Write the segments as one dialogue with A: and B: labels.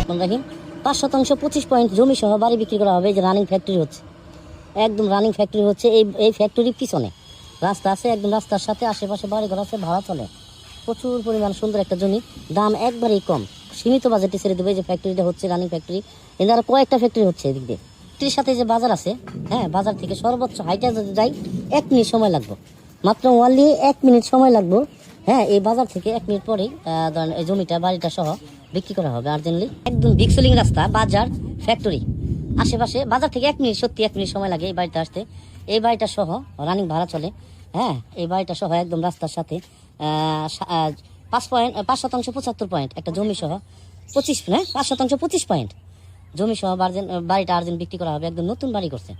A: রহমানির রহিম। 5 শতাংশ 25 পয়েন্ট জমি সহ বাড়ি বিক্রি করা হবে। যে রানিং ফ্যাক্টরি হচ্ছে, একদম রানিং ফ্যাক্টরি হচ্ছে। এই ফ্যাক্টরির পিছনে রাস্তা আছে, একদম রাস্তার সাথে আশেপাশে বাড়ি ঘর আছে, ভাড়া চলে। প্রচুর পরিমাণ সুন্দর একটা জমি, দাম একবারেই কম, সীমিত বাজেটে ছেড়ে দেবে। যে ফ্যাক্টরিটা হচ্ছে রানিং ফ্যাক্টরি, এদের আর কয়েকটা ফ্যাক্টরি হচ্ছে এদিক দিয়ে। ফ্যাক্টরির সাথে যে বাজার আছে, হ্যাঁ, বাজার থেকে সর্বোচ্চ হাইটা যদি যাই 1 মিনিট সময় লাগবে, মাত্র ওনলি 1 মিনিট সময় লাগবে। হ্যাঁ, এই বাজার থেকে 1 মিনিট পরেই ধরেন এই জমিটা বাড়িটা সহ বিক্রি করা হবে আর্জেন্টলি। একদম বিক্সলিং রাস্তা, বাজার, ফ্যাক্টরি আশেপাশে। বাজার থেকে 1 মিনিট, সত্যি 1 মিনিট সময় লাগে এই বাড়িতে আসতে। এই বাড়িটা সহ রানিং ভাড়া চলে। হ্যাঁ, এই বাড়িটা সহ একদম রাস্তার সাথে 5 শতাংশ 75 পয়েন্ট একটা জমি সহ 5 শতাংশ 25 পয়েন্ট জমি সহ বাড়িটা আর্জেন্ট বিক্রি করা হবে। একদম নতুন বাড়ি করছে,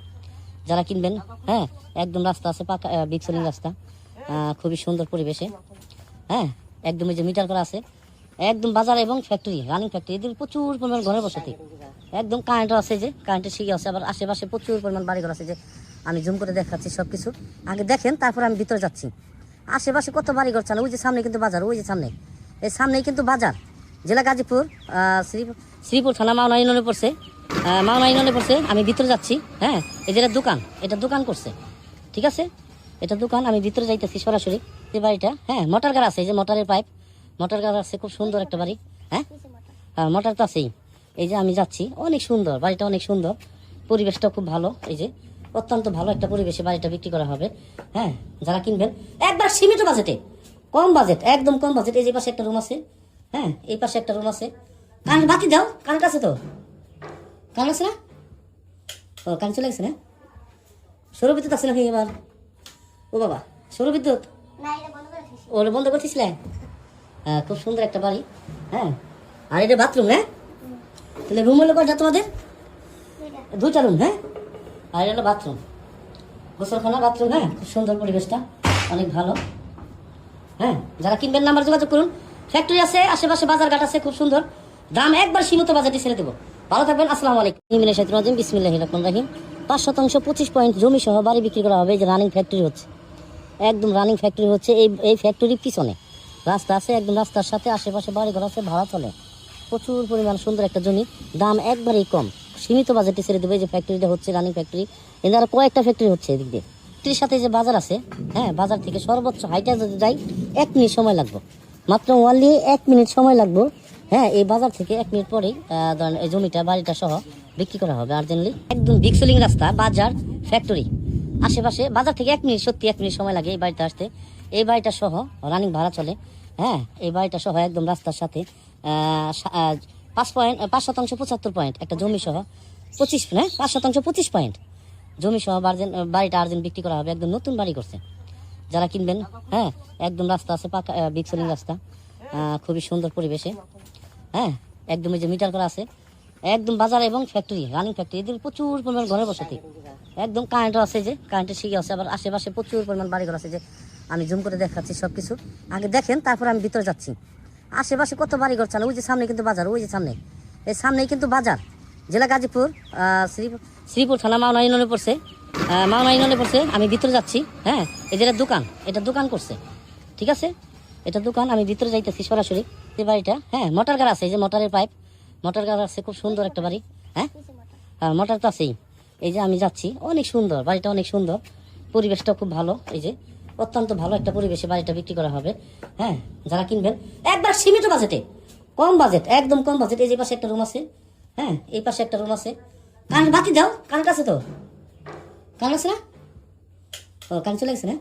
A: যারা কিনবেন। হ্যাঁ, একদম রাস্তা আছে, পাকা বিক্সলিং রাস্তা, খুবই সুন্দর পরিবেশে। হ্যাঁ, একদম এই যে মিটার করা আছে, একদম বাজার এবং ফ্যাক্টরি, রানিং ফ্যাক্টরি। এদের প্রচুর পরিমাণ ঘরের বসতি, একদম কারেন্টও আছে, যে কারেন্টের শিখে আছে। আবার আশেপাশে প্রচুর পরিমাণ বাড়িঘর আছে, যে আমি জুম করে দেখাচ্ছি সব কিছু। আগে দেখেন, তারপর আমি ভিতরে যাচ্ছি। আশেপাশে কত বাড়িঘর চান, ওই যে সামনে কিন্তু বাজার, ওই যে সামনে, এই সামনেই কিন্তু বাজার। জেলা গাজীপুর, শ্রীপুর থানা, মাওনা ইউনিয়নে পড়ছে, মাওনা ইউনিয়নে পড়ছে। আমি ভিতরে যাচ্ছি। হ্যাঁ, এই যে দোকান, এটা দোকান করছে, ঠিক আছে, এটা দোকান। আমি ভিতরে যাইতেছি সরাসরি। এই বাড়িটা, হ্যাঁ, মোটর গাড় আছে, এই যে মোটরের পাইপ, মোটর গাড় আছে, খুব সুন্দর একটা বাড়ি। হ্যাঁ, মোটর তো আছেই। এই যে আমি যাচ্ছি, অনেক সুন্দর বাড়িটা, অনেক সুন্দর, পরিবেশটা খুব ভালো। এই যে অত্যন্ত ভালো একটা পরিবেশে বাড়িটা বিক্রি করা হবে। হ্যাঁ, যারা কিনবেন একবার সীমিত বাজেটে, কম বাজেট, একদম কম বাজেট। এই যে পাশে একটা রুম আছে, হ্যাঁ, এই পাশে একটা রুম আছে। কারেন্ট বাতি দাও, কারেন্ট আছে তো, কারেন্ট আছে না? ও, কারেন্ট চলে গেছে না? সৌর বিদ্যুৎ আছে নাকি এবার? ও বাবা, সৌর বিদ্যুৎ ওটা বন্ধ করতেছিলে? হ্যাঁ, খুব সুন্দর একটা বাড়ি। হ্যাঁ, আর এটা বাথরুম। হ্যাঁ, তাহলে রুম হলো কয়টা তোমাদের? 2টা রুম। হ্যাঁ, আর এটা হলো বাথরুম, গোসলখানা, বাথরুম। হ্যাঁ, খুব সুন্দর পরিবেশটা, অনেক ভালো। হ্যাঁ, যারা কিনবেন নাম্বার যোগাযোগ করুন। ফ্যাক্টরি আছে, আশেপাশে বাজার ঘাট আছে, খুব সুন্দর, দাম একবার সীমিত বাজেটে ছেড়ে দেবো। ভালো থাকবেন, আসসালামু আলাইকুম। বিসমিল্লাহির রহমানির রহিম। 5 শতাংশ 25 পয়েন্ট জমি সহ বাড়ি বিক্রি করা হবে। যে রানিং ফ্যাক্টরি হচ্ছে, একদম রানিং ফ্যাক্টরি হচ্ছে। এই ফ্যাক্টরির পিছনে রাস্তা আছে, একদম রাস্তার সাথে আশেপাশে বাড়ি ঘর আছে, ভাড়া চলে। প্রচুর পরিমাণ সুন্দর একটা জমি, দাম একবারেই কম, সীমিত বাজেটে ছেড়ে দেবে। যে ফ্যাক্টরিটা হচ্ছে রানিং ফ্যাক্টরি, এদের আর কয়েকটা ফ্যাক্টরি হচ্ছে এদিক দিয়ে। ফ্যাক্টরির সাথে যে বাজার আছে, হ্যাঁ, বাজার থেকে সর্বোচ্চ হাইটা যদি যাই 1 মিনিট সময় লাগবে, মাত্র ওনলি 1 মিনিট সময় লাগবে। হ্যাঁ, এই বাজার থেকে 1 মিনিট পরেই ধরেন এই জমিটা বাড়িটা সহ বিক্রি করা হবে আর্জেন্টলি। একদম বিক্সলিং রাস্তা, বাজার, ফ্যাক্টরি আশেপাশে। বাজার থেকে 1 মিনিট, সত্যি 1 মিনিট সময় লাগে এই বাড়িতে আসতে। এই বাড়িটা সহ রানিং ভাড়া চলে। হ্যাঁ, এই বাড়িটা সহ একদম রাস্তার সাথে 5 শতাংশ 75 পয়েন্ট একটা জমি সহ 5 শতাংশ 25 পয়েন্ট জমি সহ বাড়িটা আর্জেন্ট বিক্রি করা হবে। একদম নতুন বাড়ি করছে, যারা কিনবেন। হ্যাঁ, একদম রাস্তা আছে, পাকা বিক্সলিং রাস্তা, খুবই সুন্দর পরিবেশে। হ্যাঁ, একদম এই যে মিটার করা আছে, একদম বাজার এবং ফ্যাক্টরি, রানিং ফ্যাক্টরি। এদের প্রচুর পরিমাণ ঘরের বসতি, একদম কারেন্টও আছে, যে কারেন্টের শিখে আছে। আবার আশেপাশে প্রচুর পরিমাণ বাড়িঘর আছে, যে আমি জুম করে দেখাচ্ছি সব কিছু। আগে দেখেন, তারপর আমি ভিতরে যাচ্ছি। আশেপাশে কত বাড়িঘর চান, ওই যে সামনে কিন্তু বাজার, ওই যে সামনে, এই সামনেই কিন্তু বাজার। জেলা গাজীপুর, শ্রীপুর থানা, মাওনা ইউনিয়নে পড়ছে, মাওনা ইউনিয়নে পড়ছে। আমি ভিতরে যাচ্ছি। হ্যাঁ, এই যে দোকান, এটা দোকান করছে, ঠিক আছে, এটা দোকান। আমি ভিতরে যাইতেছি সরাসরি। এই বাড়িটা, হ্যাঁ, মোটর গাড় আছে, এই যে মোটরের পাইপ, মোটর গাড় আছে, খুব সুন্দর একটা বাড়ি। হ্যাঁ, মোটর তো আছেই। এই যে আমি যাচ্ছি, অনেক সুন্দর বাড়িটা, অনেক সুন্দর, পরিবেশটা খুব ভালো। এই যে অত্যন্ত ভালো একটা পরিবেশে বাড়িটা বিক্রি করা হবে। হ্যাঁ, যারা কিনবেন একবার সীমিত বাজেটে, কম বাজেট, একদম কম বাজেট। এই যে পাশে একটা রুম আছে, হ্যাঁ, এই পাশে একটা রুম আছে। কারেন্ট বাতি দাও, কারেন্ট আছে তো, কারেন্ট আছে না? ও, কারেন্ট চলে গেছে না?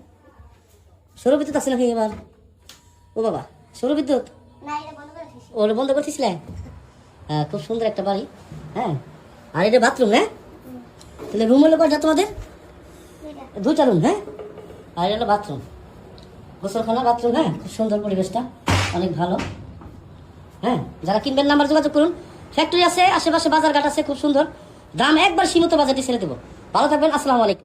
A: সৌর বিদ্যুৎ আছে নাকি এবার? ও বাবা, সৌর বিদ্যুৎ ওটা বন্ধ করতেছিলে? হ্যাঁ, খুব সুন্দর একটা বাড়ি। হ্যাঁ, আর এটা বাথরুম। হ্যাঁ, তাহলে রুম হলো কয়টা তোমাদের? 2টা রুম। হ্যাঁ, আর এটা হলো বাথরুম, গোসলখানা, বাথরুম। হ্যাঁ, খুব সুন্দর পরিবেশটা, অনেক ভালো। হ্যাঁ, যারা কিনবেন নাম্বার যোগাযোগ করুন। ফ্যাক্টরি আছে, আশেপাশে বাজার ঘাট আছে, খুব সুন্দর, দাম একবার সীমিত বাজেটে ছেড়ে দেবো। ভালো থাকবেন, আসসালামু আলাইকুম।